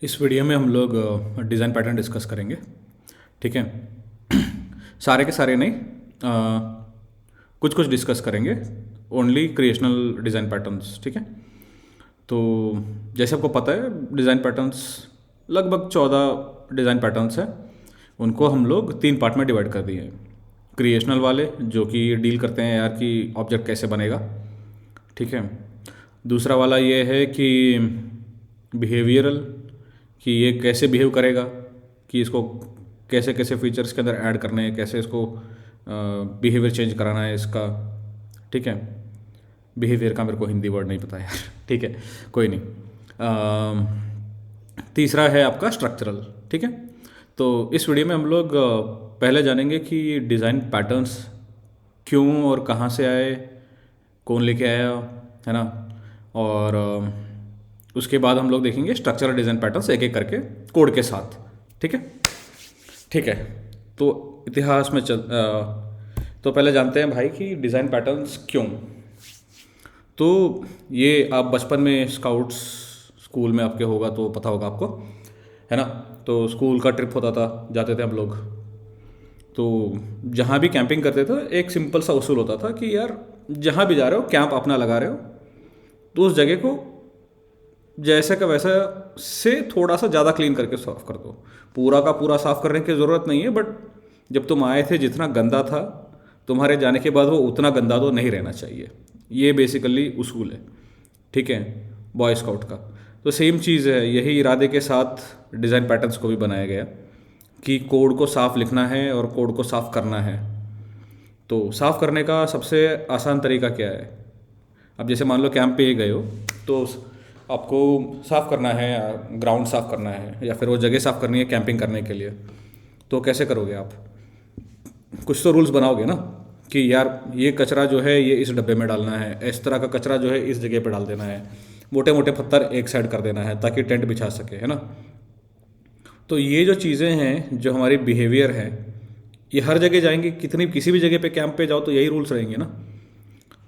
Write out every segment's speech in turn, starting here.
इस वीडियो में हम लोग डिज़ाइन पैटर्न डिस्कस करेंगे। ठीक है। सारे के सारे नहीं, कुछ कुछ डिस्कस करेंगे। Only creational design patterns. ठीक है। तो जैसे आपको पता है डिज़ाइन पैटर्न्स लगभग 14 डिज़ाइन पैटर्न्स हैं। उनको हम लोग 3 पार्ट में डिवाइड कर दिए हैं। क्रिएशनल वाले जो कि डील करते हैं यार कि ऑब्जेक्ट कैसे बनेगा। ठीक है। दूसरा वाला ये है कि बिहेवियरल, कि ये कैसे बिहेव करेगा, कि इसको कैसे कैसे फीचर्स के अंदर ऐड करने हैं, कैसे इसको बिहेवियर चेंज कराना है इसका। ठीक है। बिहेवियर का मेरे को हिंदी वर्ड नहीं पता यार। ठीक है, कोई नहीं। तीसरा है आपका स्ट्रक्चरल। ठीक है। तो इस वीडियो में हम लोग पहले जानेंगे कि डिज़ाइन पैटर्न्स क्यों और कहाँ से आए, कौन लेके आया, है ना। और उसके बाद हम लोग देखेंगे स्ट्रक्चरल डिज़ाइन पैटर्न्स एक एक करके कोड के साथ। ठीक है। ठीक है। तो इतिहास में तो पहले जानते हैं भाई कि डिज़ाइन पैटर्न्स क्यों। तो ये आप बचपन में स्काउट्स स्कूल में आपके होगा तो पता होगा आपको, है ना। तो स्कूल का ट्रिप होता था, जाते थे हम लोग। तो जहाँ भी कैंपिंग करते थे एक सिंपल सा उसूल होता था कि यार जहाँ भी जा रहे हो कैंप अपना लगा रहे हो तो उस जगह को जैसे का वैसा से थोड़ा सा ज़्यादा क्लीन करके साफ़ कर दो। पूरा का पूरा साफ़ करने की ज़रूरत नहीं है, बट जब तुम आए थे जितना गंदा था तुम्हारे जाने के बाद वो उतना गंदा तो नहीं रहना चाहिए। ये बेसिकली उसूल है। ठीक है, बॉय स्काउट का। तो सेम चीज़ है, यही इरादे के साथ डिज़ाइन पैटर्न्स को भी बनाया गया कि कोड को साफ़ लिखना है और कोड को साफ़ करना है। तो साफ़ करने का सबसे आसान तरीका क्या है। अब जैसे मान लो कैंप पे गए हो तो आपको साफ़ करना है, ग्राउंड साफ़ करना है या फिर वो जगह साफ़ करनी है कैंपिंग करने के लिए। तो कैसे करोगे आप? कुछ तो रूल्स बनाओगे ना कि यार ये कचरा जो है ये इस डब्बे में डालना है, इस तरह का कचरा जो है इस जगह पे डाल देना है, मोटे मोटे पत्थर एक साइड कर देना है ताकि टेंट बिछा सके, है ना। तो ये जो चीज़ें हैं जो हमारी बिहेवियर है ये हर जगह जाएंगी, किसी भी जगह पे कैंप पे जाओ तो यही रूल्स रहेंगे ना।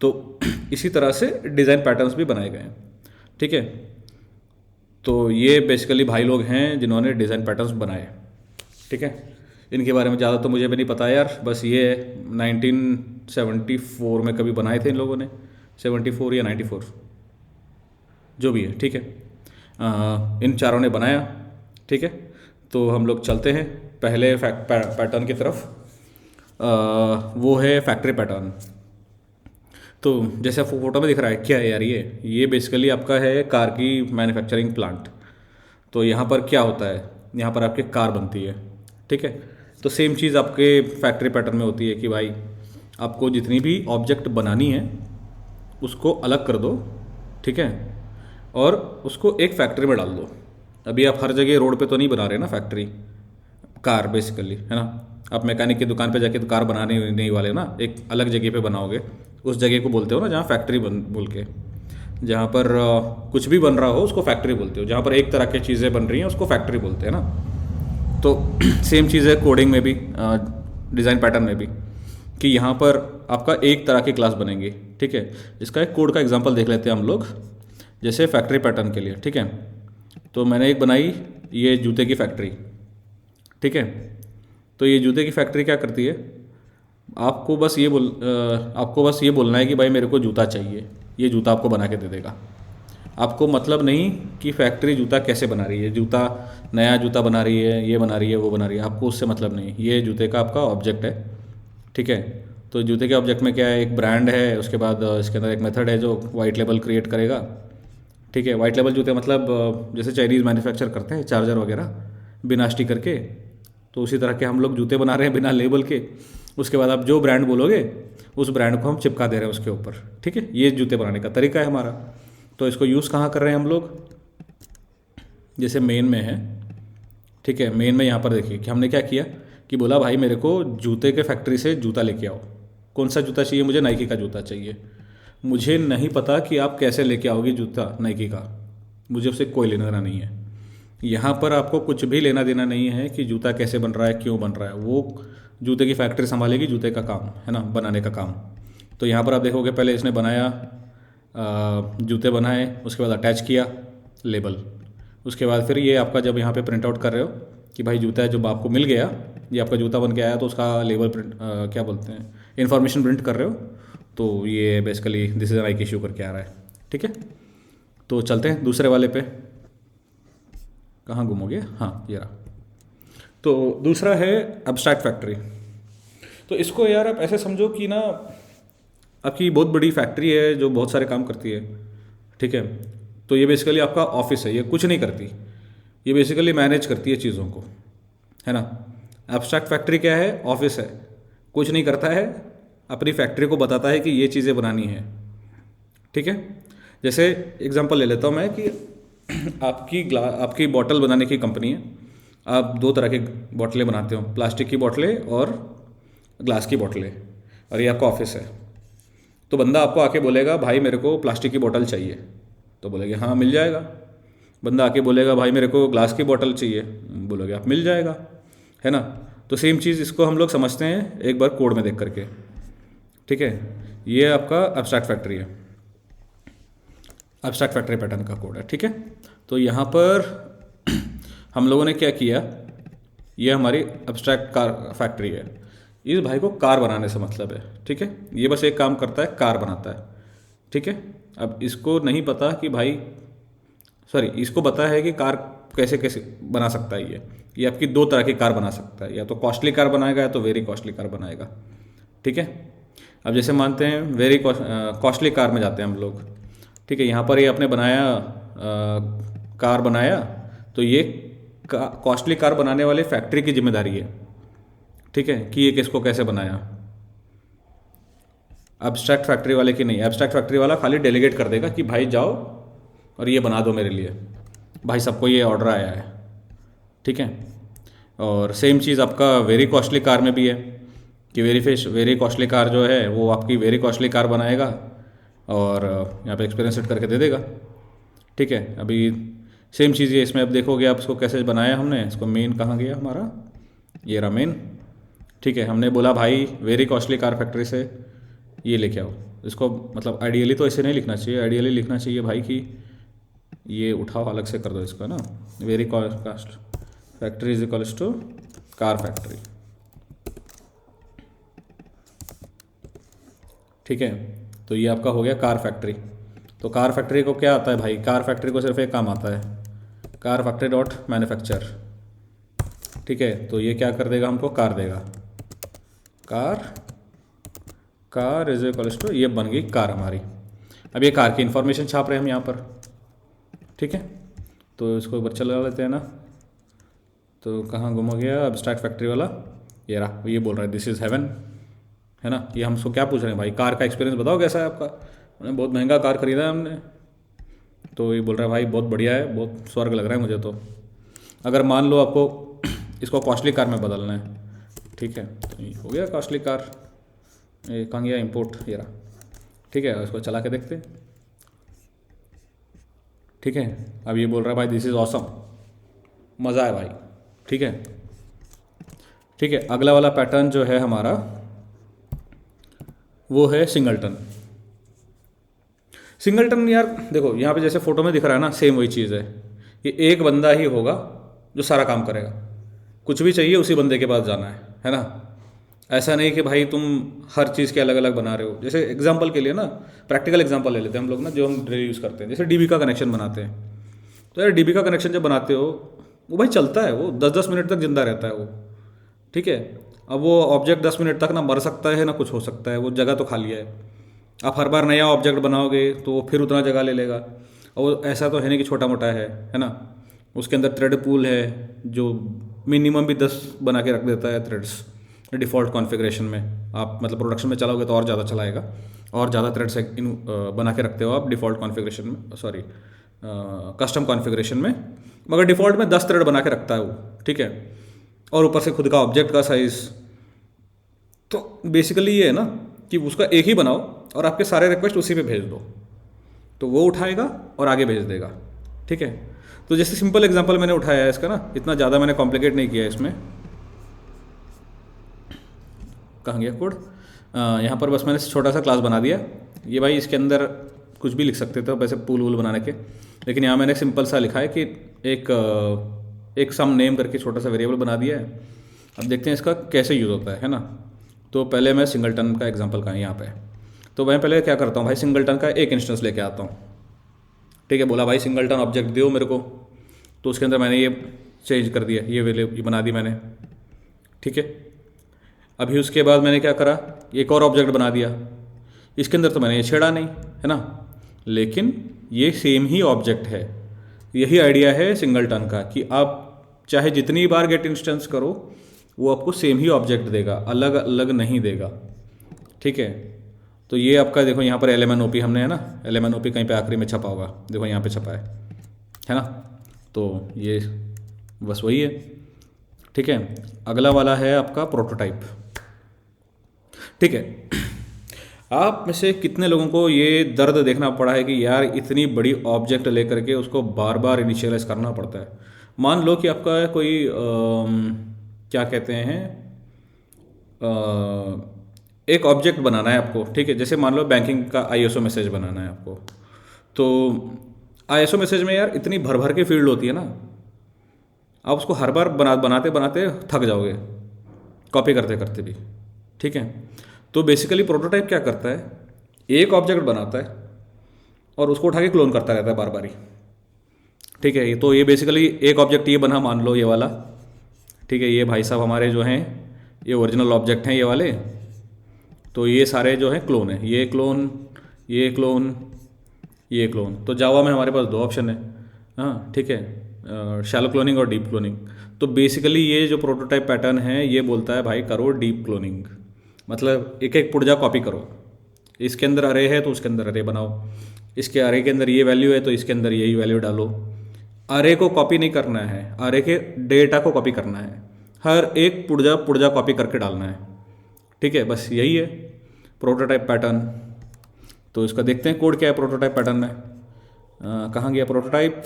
तो इसी तरह से डिज़ाइन पैटर्न्स भी बनाए गए हैं। ठीक है। तो ये बेसिकली भाई लोग हैं जिन्होंने डिज़ाइन पैटर्न्स बनाए। ठीक है। इनके बारे में ज़्यादा तो मुझे भी नहीं पता यार, बस ये 1974 में कभी बनाए थे इन लोगों ने, 74 या 94 जो भी है। ठीक है। इन चारों ने बनाया। ठीक है। तो हम लोग चलते हैं पहले पैटर्न की तरफ। वो है फैक्ट्री पैटर्न। तो जैसे आपको फोटो में दिख रहा है क्या है यार, ये बेसिकली आपका है कार की मैन्युफैक्चरिंग प्लांट। तो यहाँ पर क्या होता है, यहाँ पर आपकी कार बनती है। ठीक है। तो सेम चीज़ आपके फैक्ट्री पैटर्न में होती है कि भाई आपको जितनी भी ऑब्जेक्ट बनानी है उसको अलग कर दो। ठीक है। और उसको एक फैक्ट्री में डाल दो। अभी आप हर जगह रोड पे तो नहीं बना रहे ना फैक्ट्री, कार बेसिकली, है ना। आप मैकेनिक की दुकान पे जाके तो कार बनाने नहीं वाले ना, एक अलग जगह पे बनाओगे। उस जगह को बोलते हो ना जहाँ फैक्ट्री बोल के, जहाँ पर कुछ भी बन रहा हो उसको फैक्ट्री बोलते हो। जहाँ पर एक तरह की चीज़ें बन रही हैं उसको फैक्ट्री बोलते हैं ना। तो सेम चीज़ है कोडिंग में भी, डिज़ाइन पैटर्न में भी, कि यहाँ पर आपका एक तरह की क्लास बनेंगी। ठीक है। इसका एक कोड का एग्जांपल देख लेते हैं हम लोग, जैसे फैक्ट्री पैटर्न के लिए। ठीक है। तो मैंने एक बनाई ये जूते की फैक्ट्री। ठीक है। तो ये जूते की फैक्ट्री क्या करती है, आपको बस ये बोलना है कि भाई मेरे को जूता चाहिए, ये जूता आपको बना के दे देगा। आपको मतलब नहीं कि फैक्ट्री जूता कैसे बना रही है, जूता नया जूता बना रही है, ये बना रही है, वो बना रही है, आपको उससे मतलब नहीं। ये जूते का आपका ऑब्जेक्ट है। ठीक है। तो जूते के ऑब्जेक्ट में क्या है, एक ब्रांड है, उसके बाद इसके अंदर एक मेथड है जो वाइट लेबल क्रिएट करेगा। ठीक है। वाइट लेबल जूते मतलब जैसे चाइनीज़ मैन्युफैक्चर करते हैं चार्जर वगैरह बिना स्टिकर के, तो उसी तरह के हम लोग जूते बना रहे हैं बिना लेबल के। उसके बाद आप जो ब्रांड बोलोगे उस ब्रांड को हम चिपका दे रहे हैं उसके ऊपर। ठीक है। ये जूते बनाने का तरीका है हमारा। तो इसको यूज़ कहाँ कर रहे हैं हम लोग, जैसे मेन में है। ठीक है। मेन में यहाँ पर देखिए कि हमने क्या किया कि बोला भाई मेरे को जूते के फैक्ट्री से जूता लेके आओ। कौन सा जूता चाहिए मुझे? नाइकी का जूता चाहिए। मुझे नहीं पता कि आप कैसे लेके आओगे जूता नाइकी का, मुझे उससे कोई लेना देना नहीं है। यहाँ पर आपको कुछ भी लेना देना नहीं है कि जूता कैसे बन रहा है, क्यों बन रहा है। वो जूते की फैक्ट्री संभालेगी, जूते का काम है ना, बनाने का काम। तो यहाँ पर आप देखोगे पहले इसने बनाया, जूते बनाए, उसके बाद अटैच किया लेबल, उसके बाद फिर ये आपका जब यहाँ पे प्रिंट आउट कर रहे हो कि भाई जूता है, जब आपको मिल गया, ये आपका जूता बन के आया, तो उसका लेबल प्रिंट क्या बोलते हैं, इन्फॉर्मेशन प्रिंट कर रहे हो, तो ये basically this is like issue करके आ रहा है। ठीक है, तो चलते हैं दूसरे वाले पे। कहाँ गुम हो गया, हाँ ये रहा। तो दूसरा है एब्स्ट्रैक्ट फैक्ट्री। तो इसको यार आप ऐसे समझो कि ना आपकी बहुत बड़ी फैक्ट्री है जो बहुत सारे काम करती है। ठीक है, तो ये बेसिकली आपका ऑफिस है, ये कुछ नहीं करती, ये बेसिकली मैनेज करती है चीज़ों को, है ना। एब्स्ट्रैक्ट फैक्ट्री क्या है, ऑफिस है, कुछ नहीं करता है, अपनी फैक्ट्री को बताता है कि ये चीज़ें बनानी है। ठीक है, जैसे एग्जांपल ले लेता हूँ मैं कि आपकी बॉटल बनाने की कंपनी है, आप दो तरह की बॉटलें बनाते हो, प्लास्टिक की बॉटलें और ग्लास की बॉटलें, और ये आपका ऑफिस है। तो बंदा आपको आके बोलेगा भाई मेरे को प्लास्टिक की बोतल चाहिए, तो बोलेगे हाँ मिल जाएगा। बंदा आके बोलेगा भाई मेरे को ग्लास की बोतल चाहिए, बोलोगे आप मिल जाएगा, है ना। तो सेम चीज़ इसको हम लोग समझते हैं एक बार कोड में देख करके। ठीक है, ये आपका एब्स्ट्रैक्ट फैक्ट्री है, एब्स्ट्रैक्ट फैक्ट्री पैटर्न का कोड है। ठीक है, तो यहाँ पर हम लोगों ने क्या किया, ये हमारी एब्स्ट्रैक्ट कार फैक्ट्री है, इस भाई को कार बनाने से मतलब है। ठीक है, ये बस एक काम करता है, कार बनाता है। ठीक है, अब इसको नहीं पता कि भाई इसको पता है कि कार कैसे कैसे बना सकता है। ये आपकी दो तरह की कार बना सकता है, या तो कॉस्टली कार बनाएगा या तो वेरी कॉस्टली कार बनाएगा। ठीक है, अब जैसे मानते हैं वेरी कॉस्टली कार में जाते हैं हम लोग। ठीक है, यहाँ पर ये आपने बनाया कार बनाया, तो ये कॉस्टली कार बनाने वाले फैक्ट्री की जिम्मेदारी है। ठीक है, कि ये किसको कैसे बनाया, एब्स्ट्रैक्ट फैक्ट्री वाले की नहीं। एब्स्ट्रैक्ट फैक्ट्री वाला खाली डेलीगेट कर देगा कि भाई जाओ और ये बना दो मेरे लिए, भाई सबको ये ऑर्डर आया है। ठीक है, और सेम चीज़ आपका वेरी कॉस्टली कार में भी है कि वेरी कॉस्टली कार जो है वो आपकी वेरी कॉस्टली कार बनाएगा और यहाँ पे एक्सपीरियंस सेट करके दे देगा। ठीक है, अभी सेम चीज़ है इसमें, अब देखोगे आप इसको कैसे बनाया हमने। इसको मेन कहाँ गया हमारा, ये रहा मेन। ठीक है, हमने बोला भाई वेरी कॉस्टली कार फैक्ट्री से ये लेके आओ। इसको मतलब आइडियली तो ऐसे नहीं लिखना चाहिए, आइडियली लिखना चाहिए भाई कि ये उठाओ अलग से कर दो इसको, है ना। Very cost factory is equals to car factory. ठीक है, तो ये आपका हो गया कार फैक्ट्री। तो कार फैक्ट्री को क्या आता है भाई, कार फैक्ट्री को सिर्फ एक काम आता है, कार फैक्ट्री डॉट मैन्युफैक्चर। ठीक है, तो ये क्या कर देगा, हमको कार देगा, कार इज इक्वल्स टू, ये बन गई कार हमारी। अब ये कार की इन्फॉर्मेशन छाप रहे हैं हम यहाँ पर। ठीक है, तो इसको एक बार चला लेते हैं ना। तो कहाँ गुम हो गया एब्स्ट्रैक्ट फैक्ट्री वाला, ये रहा। ये बोल रहा है दिस इज़ हेवन, है ना। ये हमको क्या पूछ रहे हैं भाई, कार का एक्सपीरियंस बताओ कैसा है आपका। मैंने बहुत महंगा कार खरीदा है हमने, तो ये बोल रहा है भाई बहुत बढ़िया है, बहुत स्वर्ग लग रहा है मुझे। तो अगर मान लो आपको इसको कॉस्टली कार में बदलना है, ठीक है, तो ये हो गया कॉस्टली कार। ये कहाँ गया इम्पोर्ट, ये रहा। ठीक है, इसको चला के देखते हैं। ठीक है, अब ये बोल रहा है भाई दिस इज़ ऑसम, मज़ा है भाई। ठीक है, ठीक है, अगला वाला पैटर्न जो है हमारा वो है सिंगलटन। सिंगलटन यार देखो यहाँ पे जैसे फोटो में दिख रहा है ना, सेम वही चीज़ है। ये एक बंदा ही होगा जो सारा काम करेगा, कुछ भी चाहिए उसी बंदे के पास जाना है ना। ऐसा नहीं कि भाई तुम हर चीज़ के अलग अलग बना रहे हो। जैसे एग्जांपल के लिए ना, प्रैक्टिकल एग्जांपल ले लेते हैं हम लोग ना, जो हम डेली यूज़ करते हैं। जैसे डीबी का कनेक्शन बनाते हैं, तो यार डीबी का कनेक्शन जब बनाते हो वो भाई चलता है, वो 10-10 मिनट तक जिंदा रहता है वो। ठीक है, अब वो ऑब्जेक्ट 10 मिनट तक ना मर सकता है ना कुछ हो सकता है, वो जगह तो खाली है। आप हर बार नया ऑब्जेक्ट बनाओगे तो वो फिर उतना जगह ले लेगा, और ऐसा तो है नहीं कि छोटा मोटा है ना। उसके अंदर थ्रेड पूल है जो मिनिमम भी 10 बना के रख देता है थ्रेड्स डिफ़ॉल्ट कॉन्फ़िगरेशन में। आप मतलब प्रोडक्शन में चलाओगे तो और ज़्यादा चलाएगा, और ज़्यादा थ्रेड्स बना के रखते हो आप डिफ़ॉल्ट कॉन्फ़िगरेशन में, सॉरी कस्टम कॉन्फ़िगरेशन में, मगर डिफ़ॉल्ट में 10 थ्रेड बना के रखता है वो। ठीक है, और ऊपर से खुद का ऑब्जेक्ट का साइज़। तो बेसिकली ये है ना कि उसका एक ही बनाओ और आपके सारे रिक्वेस्ट उसी पे भेज दो, तो वो उठाएगा और आगे भेज देगा। ठीक है, तो जैसे सिंपल एग्जांपल मैंने उठाया है इसका ना, इतना ज़्यादा मैंने कॉम्प्लिकेट नहीं किया है इसमें। कहाँ गया कोड, यहाँ पर बस मैंने छोटा सा क्लास बना दिया। ये भाई इसके अंदर कुछ भी लिख सकते थे वैसे पूल वूल बनाने के, लेकिन यहाँ मैंने सिंपल सा लिखा है कि एक सम नेम करके छोटा सा वेरिएबल बना दिया है। अब देखते हैं इसका कैसे यूज़ होता है ना। तो पहले मैं सिंगलटन का एग्जांपल का यहाँ पे, तो मैं पहले क्या करता हूँ भाई, सिंगलटन का एक इंस्टेंस लेके आता हूँ। ठीक है, बोला भाई सिंगलटन ऑब्जेक्ट दो मेरे को, तो उसके अंदर मैंने ये चेंज कर दिया, ये वैल्यू ये बना दी मैंने। ठीक है, अभी उसके बाद मैंने क्या करा, एक और ऑब्जेक्ट बना दिया। इसके अंदर तो मैंने ये छेड़ा नहीं है ना, लेकिन ये सेम ही ऑब्जेक्ट है। यही आइडिया है सिंगलटन का कि आप चाहे जितनी बार गेट इंस्टेंस करो वो आपको सेम ही ऑब्जेक्ट देगा, अलग अलग नहीं देगा। ठीक है, तो ये आपका देखो यहाँ पर LMNOP हमने है ना, LMNOP कहीं पे आखिरी में छपा होगा, देखो यहाँ पे छपा है ना। तो ये बस वही है। ठीक है, अगला वाला है आपका प्रोटोटाइप। ठीक है, आप में से कितने लोगों को ये दर्द देखना पड़ा है कि यार इतनी बड़ी ऑब्जेक्ट लेकर के उसको बार बार इनिशियलाइज करना पड़ता है। मान लो कि आपका कोई क्या कहते हैं, एक ऑब्जेक्ट बनाना है आपको। ठीक है, जैसे मान लो बैंकिंग का ISO मैसेज बनाना है आपको, तो ISO मैसेज में यार इतनी भर भर के फील्ड होती है ना, आप उसको हर बार बनाते बनाते थक जाओगे, कॉपी करते करते भी। ठीक है, तो बेसिकली प्रोटोटाइप क्या करता है, एक ऑब्जेक्ट बनाता है और उसको उठा के क्लोन करता रहता है बार बार ही। ठीक है, तो ये बेसिकली एक ऑब्जेक्ट ये बना, मान लो ये वाला। ठीक है, ये भाई साहब हमारे जो हैं ये ओरिजिनल ऑब्जेक्ट हैं ये वाले, तो ये सारे जो हैं क्लोन है, ये क्लोन, ये क्लोन, ये क्लोन। तो जावा में हमारे पास दो ऑप्शन है, हाँ ठीक है, शैलो क्लोनिंग और डीप क्लोनिंग। तो बेसिकली ये जो प्रोटोटाइप पैटर्न है ये बोलता है भाई करो डीप क्लोनिंग, मतलब एक एक पुर्जा कॉपी करो। इसके अंदर अरे है तो उसके अंदर अरे बनाओ, इसके अरे के अंदर ये वैल्यू है तो इसके अंदर यही वैल्यू डालो। अरे को कॉपी नहीं करना है, अरे के डेटा को कॉपी करना है, हर एक पुर्जा पुर्जा कॉपी करके डालना है। ठीक है, बस यही है प्रोटोटाइप पैटर्न। तो इसका देखते हैं कोड क्या है प्रोटोटाइप पैटर्न में। कहाँ गया प्रोटोटाइप,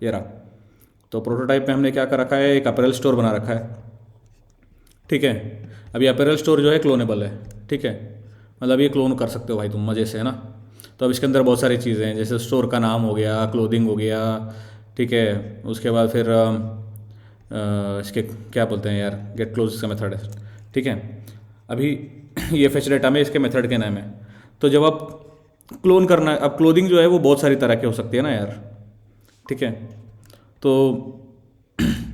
ये रहा। तो प्रोटोटाइप में हमने क्या कर रखा है, एक अपैरल स्टोर बना रखा है। ठीक है, अभी अपैरल स्टोर जो है क्लोनेबल है। ठीक है, मतलब ये क्लोन कर सकते हो भाई तुम मज़े से, है ना। तो अब इसके अंदर बहुत सारी चीज़ें हैं, जैसे स्टोर का नाम हो गया, क्लोथिंग हो गया। ठीक है, उसके बाद फिर इसके क्या बोलते हैं यार, गेट क्लोज इसका मेथड है। ठीक है, अभी ये फेच डेटा में इसके मेथड के नाम है। तो जब आप क्लोन करना है, अब क्लोथिंग जो है वो बहुत सारी तरह की हो सकती है ना यार। ठीक है, तो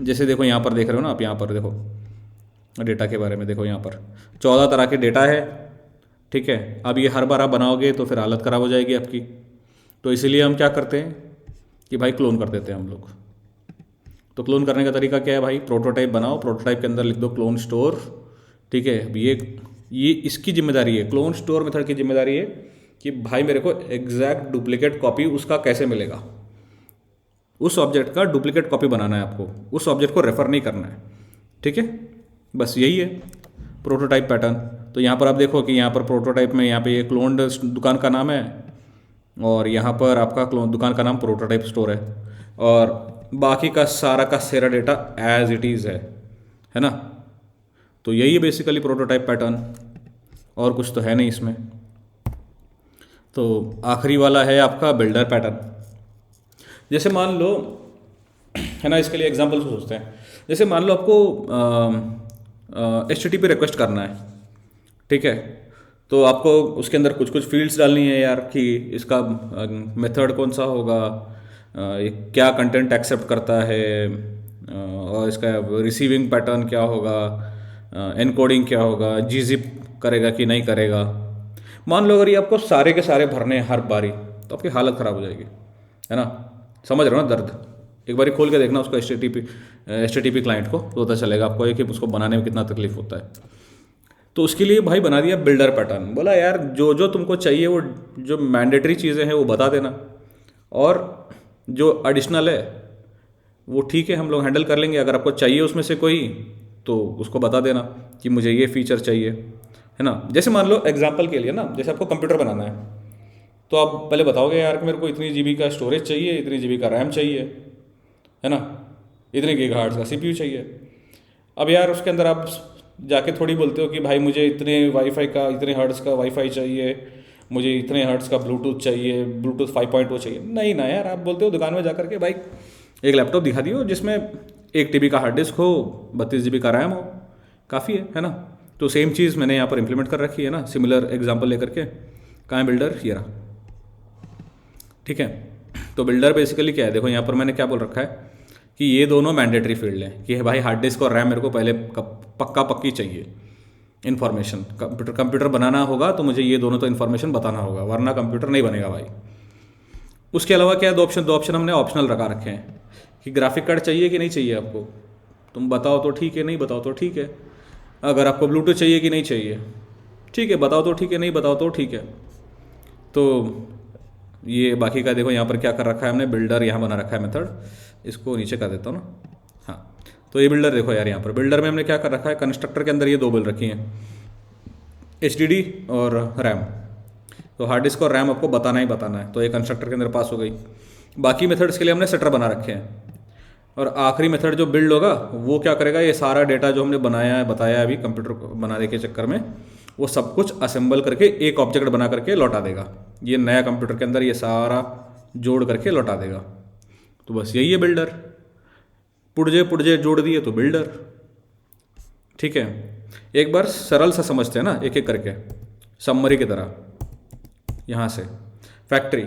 जैसे देखो यहाँ पर देख रहे हो ना आप, यहाँ पर देखो डेटा के बारे में देखो, यहाँ पर 14 तरह के डेटा है। ठीक है, अब ये हर बार आप बनाओगे तो फिर हालत ख़राब हो जाएगी आपकी। तो इसीलिए हम क्या करते हैं कि भाई क्लोन कर देते हैं हम लोग। तो क्लोन करने का तरीका क्या है भाई, प्रोटोटाइप बनाओ, प्रोटोटाइप के अंदर लिख दो क्लोन स्टोर। ठीक है, अब ये इसकी जिम्मेदारी है, क्लोन स्टोर मेथड की जिम्मेदारी है कि भाई मेरे को एग्जैक्ट डुप्लीकेट कॉपी उसका कैसे मिलेगा। उस ऑब्जेक्ट का डुप्लीकेट कॉपी बनाना है आपको, उस ऑब्जेक्ट को रेफर नहीं करना है। ठीक है, बस यही है प्रोटोटाइप पैटर्न। तो यहाँ पर आप देखो कि यहाँ पर प्रोटोटाइप में यहाँ पे ये क्लोन्ड दुकान का नाम है, और यहाँ पर आपका क्लोन दुकान का नाम प्रोटोटाइप स्टोर है, और बाकी का सारा डेटा एज इट इज़ है ना। तो यही है बेसिकली प्रोटोटाइप पैटर्न, और कुछ तो है नहीं इसमें। तो आखिरी वाला है आपका बिल्डर पैटर्न। जैसे मान लो, है ना, इसके लिए एग्जांपल सोचते हैं। जैसे मान लो आपको HTTP रिक्वेस्ट करना है। ठीक है, तो आपको उसके अंदर कुछ कुछ फील्ड्स डालनी है यार, कि इसका मेथड कौन सा होगा, ये क्या कंटेंट एक्सेप्ट करता है, और इसका रिसीविंग पैटर्न क्या होगा, एनकोडिंग क्या होगा, gzip करेगा कि नहीं करेगा। मान लो अगर ये आपको सारे के सारे भरने हैं हर बारी, तो आपकी हालत ख़राब हो जाएगी, है ना। समझ रहे हो ना दर्द, एक बारी खोल के देखना उसको HTTP क्लाइंट को, तो पता चलेगा आपको कि उसको बनाने में कितना तकलीफ होता है। तो उसके लिए भाई बना दिया बिल्डर पैटर्न। बोला यार जो जो तुमको चाहिए वो जो मैंडेटरी चीज़ें हैं वो बता देना, और जो एडिशनल है वो ठीक है हम लोग हैंडल कर लेंगे। अगर आपको चाहिए उसमें से कोई तो उसको बता देना कि मुझे ये फीचर चाहिए, है ना। जैसे मान लो एग्जांपल के लिए ना, जैसे आपको कंप्यूटर बनाना है, तो आप पहले बताओगे यार कि मेरे को इतनी GB का स्टोरेज चाहिए, इतनी GB का रैम चाहिए, है ना, इतने गीगाहर्ट्ज़ का CPU चाहिए। अब यार उसके अंदर आप जाके थोड़ी बोलते हो कि भाई मुझे इतने वाईफाई का, इतने हर्ट्ज़ का वाईफाई चाहिए, मुझे इतने हर्ट्ज़ का ब्लूटूथ चाहिए, ब्लूटूथ 5.0 चाहिए। नहीं ना यार, आप बोलते हो दुकान में जाकर के भाई एक लैपटॉप दिखा दियो जिसमें 1 TB का हार्ड डिस्क हो, 32 GB का रैम हो, काफ़ी है ना। तो सेम चीज़ मैंने यहाँ पर इम्प्लीमेंट कर रखी है ना, सिमिलर एग्जांपल लेकर के। कहाँ है बिल्डर, ये रहा, ठीक है। तो बिल्डर बेसिकली क्या है, देखो यहाँ पर मैंने क्या बोल रखा है कि ये दोनों मैंडेटरी फील्ड है कि भाई हार्ड डिस्क और रैम मेरे को पहले पक्की चाहिए इन्फॉर्मेशन। कंप्यूटर बनाना होगा तो मुझे ये दोनों तो इन्फॉर्मेशन बताना होगा, वरना कंप्यूटर नहीं बनेगा भाई। उसके अलावा क्या है, दो ऑप्शन हमने ऑप्शनल रखा रखे हैं कि ग्राफिक कार्ड चाहिए कि नहीं चाहिए आपको, तुम बताओ तो ठीक है, नहीं बताओ तो ठीक है। अगर आपको ब्लूटूथ चाहिए कि नहीं चाहिए, ठीक है, बताओ तो ठीक है, नहीं बताओ तो ठीक है। तो ये बाकी का देखो यहाँ पर क्या कर रखा है हमने, बिल्डर यहाँ बना रखा है मेथड, इसको नीचे कर देता हूँ ना। हाँ, तो ये बिल्डर देखो यार, यहाँ पर बिल्डर में हमने क्या कर रखा है, कंस्ट्रक्टर के अंदर ये 2 बिल रखी हैं, HDD और रैम। तो हार्ड डिस्क और रैम आपको बताना ही बताना है, तो ये कंस्ट्रक्टर के अंदर पास हो गई। बाकी मेथड्स के लिए हमने सेटर बना रखे हैं। और आखिरी मेथड जो बिल्ड होगा वो क्या करेगा, ये सारा डेटा जो हमने बनाया है, बताया है अभी कंप्यूटर बनाने के चक्कर में, वो सब कुछ असेंबल करके एक ऑब्जेक्ट बना करके लौटा देगा। ये नया कंप्यूटर के अंदर ये सारा जोड़ करके लौटा देगा। तो बस यही है बिल्डर, पुर्जे जोड़ दिए तो बिल्डर, ठीक है। एक बार सरल सा समझते हैं ना, एक एक करके समरी की तरह। यहाँ से फैक्ट्री,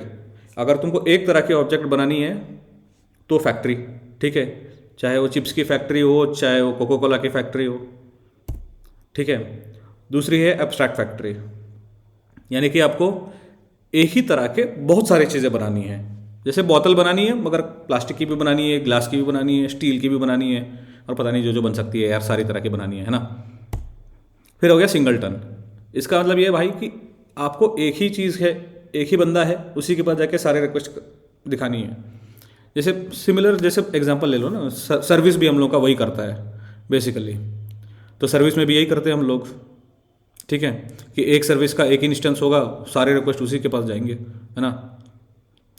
अगर तुमको एक तरह की ऑब्जेक्ट बनानी है तो फैक्ट्री, ठीक है, चाहे वो चिप्स की फैक्ट्री हो, चाहे वो कोको कोला की फैक्ट्री हो, ठीक है। दूसरी है एब्स्ट्रैक्ट फैक्ट्री, यानी कि आपको एक ही तरह के बहुत सारी चीज़ें बनानी है। जैसे बोतल बनानी है, मगर प्लास्टिक की भी बनानी है, ग्लास की भी बनानी है, स्टील की भी बनानी है, और पता नहीं जो जो बन सकती है यार, सारी तरह की बनानी है ना। फिर हो गया सिंगलटन, इसका मतलब ये है भाई कि आपको एक ही चीज़ है, एक ही बंदा है, उसी के पास जाके सारे रिक्वेस्ट दिखानी है। जैसे सिमिलर, जैसे एग्जांपल ले लो ना, सर्विस भी हम लोग का वही करता है बेसिकली। तो सर्विस में भी यही करते हैं हम लोग, ठीक है, कि एक सर्विस का एक इंस्टेंस होगा, सारे रिक्वेस्ट उसी के पास जाएंगे, है ना।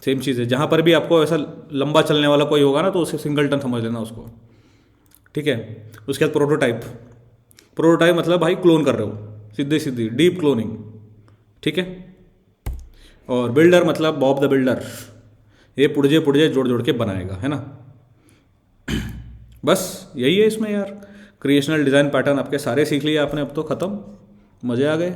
सेम चीज़ है, जहाँ पर भी आपको ऐसा लंबा चलने वाला कोई होगा ना, तो उसे सिंगलटन समझ लेना उसको, ठीक है। उसके बाद प्रोटोटाइप मतलब भाई क्लोन कर रहे हो, सीधी डीप क्लोनिंग, ठीक है। और बिल्डर मतलब बॉब द बिल्डर, ये पुर्जे जोड़ के बनाएगा, है ना। बस यही है इसमें यार, क्रिएशनल डिज़ाइन पैटर्न आपके सारे सीख लिए आपने, अब तो ख़त्म, मज़े आ गए।